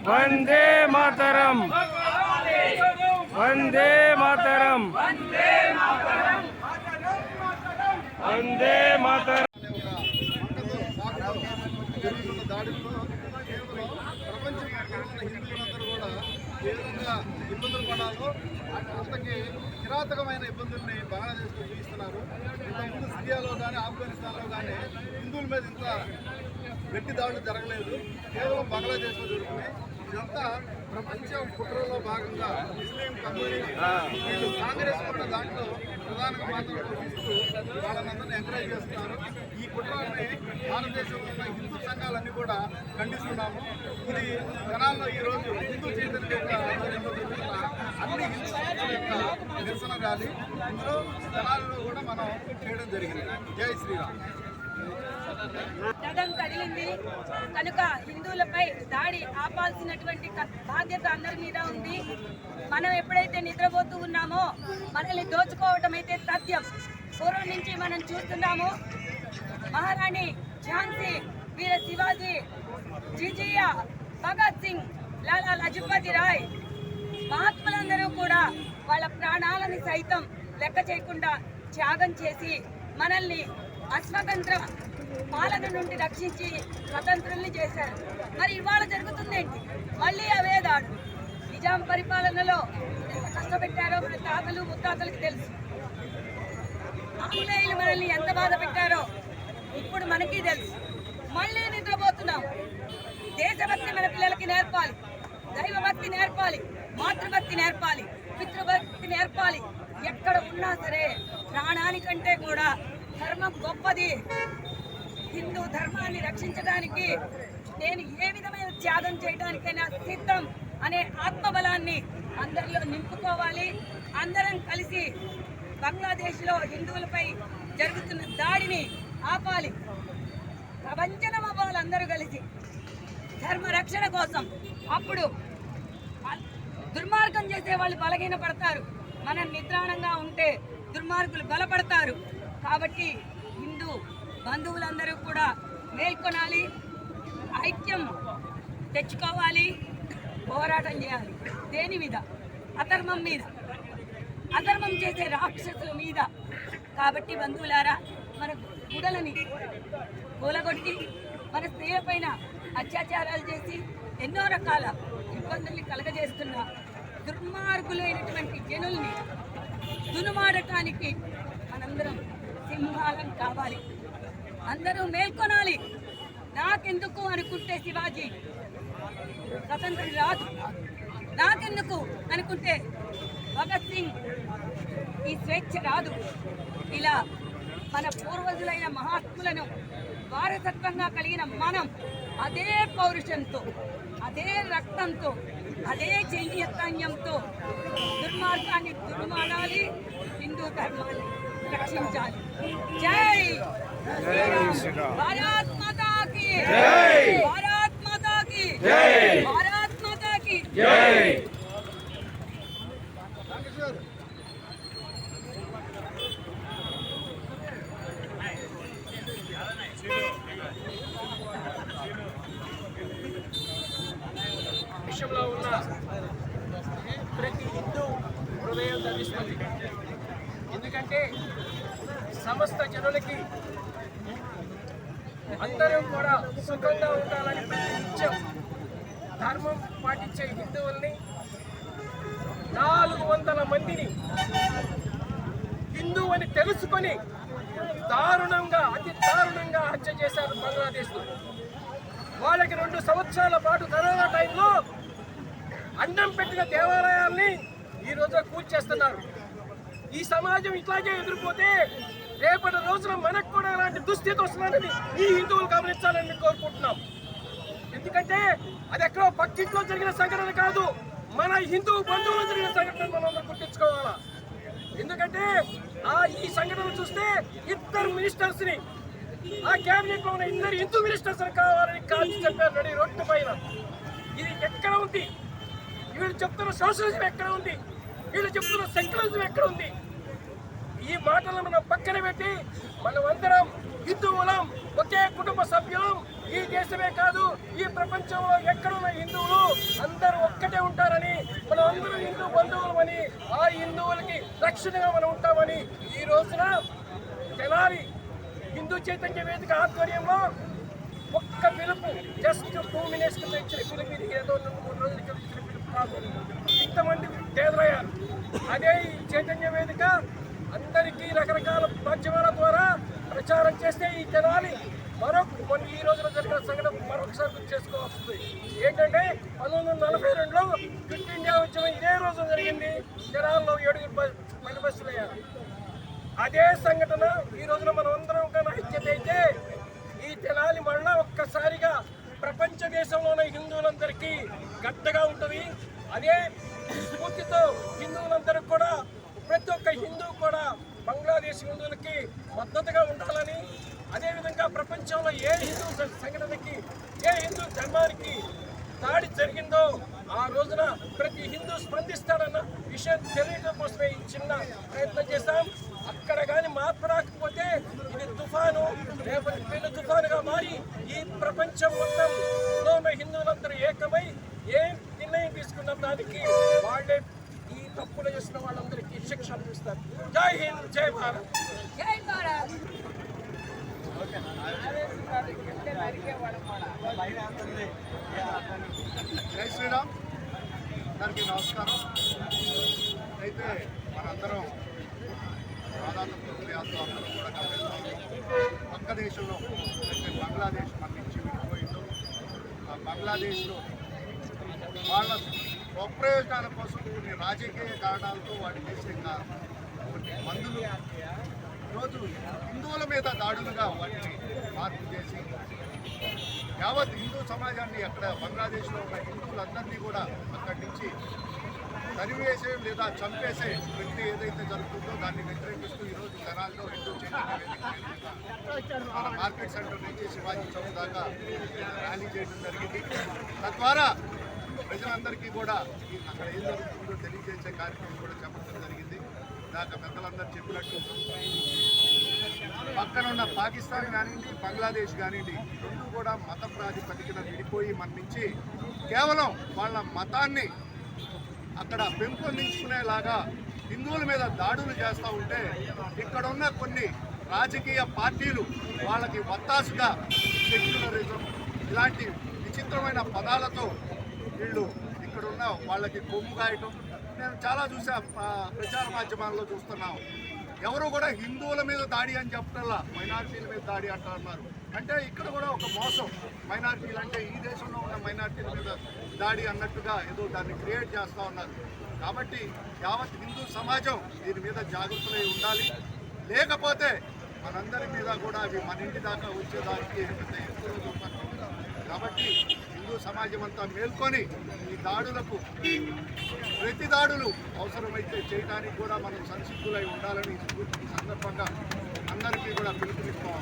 వందే మాతరం, వందే మాతరం, వందే మాతరం. జరుగుతున్న దాడుల్లో కేవలం ప్రపంచంలో ఉన్న హిందువులందరూ కూడా ఏ విధంగా ఇబ్బందులు పడాలో అంతకి కిరాతకమైన ఇబ్బందుల్ని బంగ్లాదేశ్లో చూపిస్తున్నారు. ఇంతకుముందు సిరియాలో కానీ ఆఫ్ఘనిస్తాన్లో కానీ హిందువుల మీద ఇంత గట్టి దాడులు జరగలేదు, కేవలం బంగ్లాదేశ్లో జరుగుతున్నాయి. ఇదంతా ప్రపంచ కుట్రలో భాగంగా ముస్లిం కమ్యూనిటీ వీళ్ళు కాంగ్రెస్ కూడా దాంట్లో ప్రధానంగా పాత్ర పోషిస్తూ వాళ్ళందరినీ ఎంకరేజ్ చేస్తున్నారు. ఈ కుట్రని భారతదేశంలో ఉన్న హిందూ సంఘాలన్నీ కూడా ఖండిస్తున్నాము. ఇది జనాల్లో ఈరోజు హిందూ చైతన్య ఆధ్వర్యంలో జరుగుతున్న అన్ని హిందూ సంఘాల యొక్క నిరసన ర్యాలీ ఇందులో జనాల్లో కూడా మనం చేయడం జరిగింది. జై శ్రీరామ్. రథం కదిలింది కనుక హిందువులపై దాడి ఆపాల్సినటువంటి బాధ్యత అందరి మీద ఉంది. మనం ఎప్పుడైతే నిద్రపోతూ ఉన్నామో మనల్ని దోచుకోవటం అయితే తథ్యం. పూర్వం నుంచి మనం చూస్తున్నాము. మహారాణి ఝాన్సీ, వీర శివాజీ, జిజియా, భగత్ సింగ్, లాలా లజపతి రాయ్, మహాత్ములందరూ కూడా వాళ్ళ ప్రాణాలను సైతం లెక్క చేయకుండా త్యాగం చేసి మనల్ని అస్వతంత్ర పాలన నుండి రక్షించి స్వతంత్రుల్ని చేశారు. మరి ఇవాళ జరుగుతుందేంటి? మళ్ళీ అవే దాడు. నిజాం పరిపాలనలో ఎంత కష్టపెట్టారో మన తాతలు ముత్తాతలకు తెలుసు. ఆంగ్లేయులు మనల్ని ఎంత బాధ పెట్టారో ఇప్పుడు మనకి తెలుసు. మళ్ళీ నిద్రపోతున్నాం. దేశభక్తి మన పిల్లలకి నేర్పాలి, దైవభక్తి నేర్పాలి, మాతృభక్తి నేర్పాలి, పితృభక్తి నేర్పాలి. ఎక్కడ ఉన్నా సరే ప్రాణానికంటే కూడా ధర్మం గొప్పది. హిందూ ధర్మాన్ని రక్షించడానికి నేను ఏ విధమైన త్యాగం చేయడానికైనా సిద్ధం అనే ఆత్మబలాన్ని అందరిలో నింపుకోవాలి. అందరం కలిసి బంగ్లాదేశ్లో హిందువులపై జరుగుతున్న దాడిని ఆపాలి. ప్రపంచనం అవ్వాలి అందరూ కలిసి ధర్మ రక్షణ కోసం. అప్పుడు దుర్మార్గం చేసే వాళ్ళు బలహీన పడతారు. మనం నిద్రాణంగా ఉంటే దుర్మార్గులు బలపడతారు. కాబట్టి హిందూ బంధువులందరూ కూడా మేల్కొనాలి, ఐక్యం తెచ్చుకోవాలి, పోరాటం చేయాలి. దేని మీద? అధర్మం మీద, అధర్మం చేసే రాక్షసుల మీద. కాబట్టి బంధువులారా, మన గుడలని కూలగొట్టి మన స్త్రీల పైన అత్యాచారాలు చేసి ఎన్నో రకాల ఇబ్బందుల్ని కలగజేస్తున్న దుర్మార్గులైనటువంటి జనుల్ని దునుమాడటానికి మనందరం సింహాలం కావాలి. అందరూ మేల్కొనాలి. నాకెందుకు అనుకుంటే శివాజీ స్వతంత్రం రాదు, నాకెందుకు అనుకుంటే భగత్ సింగ్ ఈ స్వేచ్ఛ రాదు. ఇలా మన పూర్వజులైన మహాత్ములను వారసత్వంగా కలిగిన మనం అదే పౌరుషంతో, అదే రక్తంతో, అదే చైతన్యంతో దుర్మార్గాన్ని దుర్మాడాలి, హిందూ ధర్మాన్ని రక్షించాలి. జై భారత్ మాతా కీ జై, భారత్ మాతా కీ జై, భారత్ మాతా కీ జై. దేశంలో ఉన్న ప్రతి హిందూ హృదయం ధరిస్తుంది. ఎందుకంటే సమస్త జనులకి అందరం కూడా సుఖంగా ఉండాలని ప్రతి నిత్యం ధర్మం పాటించే హిందువుల్ని 400 మందిని హిందూ అని తెలుసుకొని దారుణంగా, అతి దారుణంగా హత్య చేశారు బంగ్లాదేశ్లో. వాళ్ళకి 2 సంవత్సరాల పాటు కరోనా టైంలో అన్నం పెట్టిన దేవాలయాల్ని ఈరోజు కూల్చేస్తున్నారు. ఈ సమాజం ఇట్లాగే ఎదుర్కొంటే రేపటి రోజున మనకు కూడా అలాంటి దుస్థితి వస్తుందని ఈ హిందువులు గమనించాలని కోరుకుంటున్నాం. ఎందుకంటే అది ఎక్కడో పక్కింట్లో జరిగిన సంఘటన కాదు, మన హిందూ బంధువులు జరిగిన సంఘటన మనం గుర్తించుకోవాలా. ఎందుకంటే ఈ సంఘటన చూస్తే 2 మినిస్టర్స్ ని, ఆ క్యాబినెట్ లో ఉన్న 2 హిందూ మినిస్టర్స్ కావాలని కాల్చి చెప్పారు రోడ్డు పైన. ఇది ఎక్కడ ఉంది? వీళ్ళు చెప్తున్న సోషలిజం ఎక్కడ ఉంది? వీళ్ళు చెప్తున్న సెక్యులరిజం ఎక్కడ ఉంది? ఈ మాటలను మనం పక్కన పెట్టి మనమందరం హిందువులం, ఒకే కుటుంబ సభ్యులం, ఈ దేశమే కాదు ఈ ప్రపంచంలో ఎక్కడున్న హిందువులు అందరూ ఒక్కటే ఉంటారని, మనం అందరూ హిందూ బంధువులమని, ఆ హిందువులకి రక్షణగా మనం ఉంటామని ఈ రోజున తెనాలి హిందూ చైతన్య వేదిక ఆధ్వర్యంలో ఒక్క పిలుపు, జస్ట్ 2 minutes కింద ఇచ్చిన పిలుపు, ఇది ఏదో 2-3 రోజుల కింద ఇచ్చిన పిలుపు కాదు. ఇంతమంది తేదరయ్యారు. అదే ఈ చైతన్య వేదిక అందరికీ రకరకాల మాధ్యమాల ద్వారా ప్రచారం చేస్తే ఈ తెనాలి మొన్న ఈ రోజున జరిగిన సంఘటన మరొకసారి గుర్తు చేసుకోవాల్సింది. ఏంటంటే 1942లో క్విట్ ఇండియా ఉద్యమం ఇదే రోజు జరిగింది. తెనాలిలో 7 పని బస్సులు అయ్యారు. అదే సంఘటన ఈ రోజున మనం అందరం కన్నా ఐక్యత అయితే ఈ తెనాలి మళ్ళా ఒక్కసారిగా ప్రపంచ దేశంలో ఉన్న హిందువులందరికీ గడ్డగా ఉంటుంది. అదే స్ఫూర్తితో హిందువులందరికీ కూడా, ప్రతి ఒక్క హిందువు కూడా బంగ్లాదేశ్ హిందువులకి మద్దతుగా ఉండాలని, అదేవిధంగా ప్రపంచంలో ఏ హిందూ సంఘటనకి, ఏ హిందూ ధర్మానికి దాడి జరిగిందో ఆ రోజున ప్రతి హిందూ స్పందిస్తాడన్న విషయం తెలియడం కోసమే ఈ చిన్న ప్రయత్నం చేస్తాం. అక్కడ కానీ మార్పు రాకపోతే ఇది తుఫాను, లేకపోతే పెను తుఫానుగా మారి ఈ ప్రపంచం మొత్తంలో ఉన్న హిందువులందరూ ఏకమై ఏం నిర్ణయం తీసుకున్న దానికి వాళ్ళే ఈ తప్పులు చేసిన వాళ్ళందరికీ శిక్ష అనిపిస్తారు. జై హింద్, జై భారత్. జై భారత్. జై శ్రీరామ్. అందరికీ నమస్కారం. అయితే మనందరం దాదాపు ప్రక్రియతో అందరం కూడా గమనిస్తాము. పక్క దేశంలో అయితే బంగ్లాదేశ్ మన నుంచి విడిపోయిందో, ఆ బంగ్లాదేశ్లో వాళ్ళ స్వప్రయోజనాల కోసం కొన్ని రాజకీయ కారణాలతో వాటి చేసే కొన్ని మందులు ఈరోజు హిందువుల మీద దాడులుగా వాటిని మార్పు చేసి యావత్ హిందూ సమాజాన్ని, అక్కడ బంగ్లాదేశ్లో ఉన్న హిందువులందరినీ కూడా అక్కడి నుంచి తరివేసే లేదా చంపేసే ప్రక్రియ ఏదైతే జరుగుతుందో దాన్ని వ్యతిరేకిస్తూ ఈరోజు తెనాలిలో హిందూ చైతన్య వేదిక మన మార్కెట్ సెంటర్ నుంచి శివాజీ చౌక్ దాకా ర్యాలీ చేయడం జరిగింది. తద్వారా ప్రజలందరికీ కూడా అక్కడ ఏం జరుగుతుందో తెలియజేసే కార్యక్రమం కూడా చెప్పడం జరిగింది. దాకా పెద్దలందరూ చెప్పినట్టు పక్కన ఉన్న పాకిస్తాన్ కానివ్వండి, బంగ్లాదేశ్ కానివ్వండి, రెండు కూడా మత ప్రాతిపదికన విడిపోయి మన నుంచి కేవలం వాళ్ళ మతాన్ని అక్కడ పెంపొందించుకునేలాగా హిందువుల మీద దాడులు చేస్తూ ఉంటే, ఇక్కడ ఉన్న కొన్ని రాజకీయ పార్టీలు వాళ్ళకి వత్తాసుగా సెక్యులరిజం ఇలాంటి విచిత్రమైన పదాలతో వీళ్ళు ఇక్కడున్న వాళ్ళకి కొమ్ము కాయటం నేను చాలా చూసా. ప్రచార మాధ్యమాల్లో చూస్తున్నాం. ఎవరు కూడా హిందువుల మీద దాడి అని చెప్పటల్లా మైనారిటీల మీద దాడి అంటున్నారు. అంటే ఇక్కడ కూడా ఒక మోసం. మైనారిటీలు అంటే ఈ దేశంలో ఉన్న మైనారిటీల మీద దాడి అన్నట్టుగా ఏదో దాన్ని క్రియేట్ చేస్తూ ఉన్నారు. కాబట్టి యావత్ హిందూ సమాజం దీని మీద జాగ్రత్తలై ఉండాలి. లేకపోతే మనందరి మీద కూడా అవి మన ఇంటి దాకా వచ్చేదానికి ఎక్కువ రోజులు పడుతుంది. కాబట్టి హిందూ సమాజం అంతా మేల్కొని ఈ దాడులకు ప్రతి దాడులు అవసరమైతే చేయడానికి కూడా మనం సంసిద్ధులై ఉండాలని ఈ సందర్భంగా అందరికీ కూడా పిలుపునిస్తాం.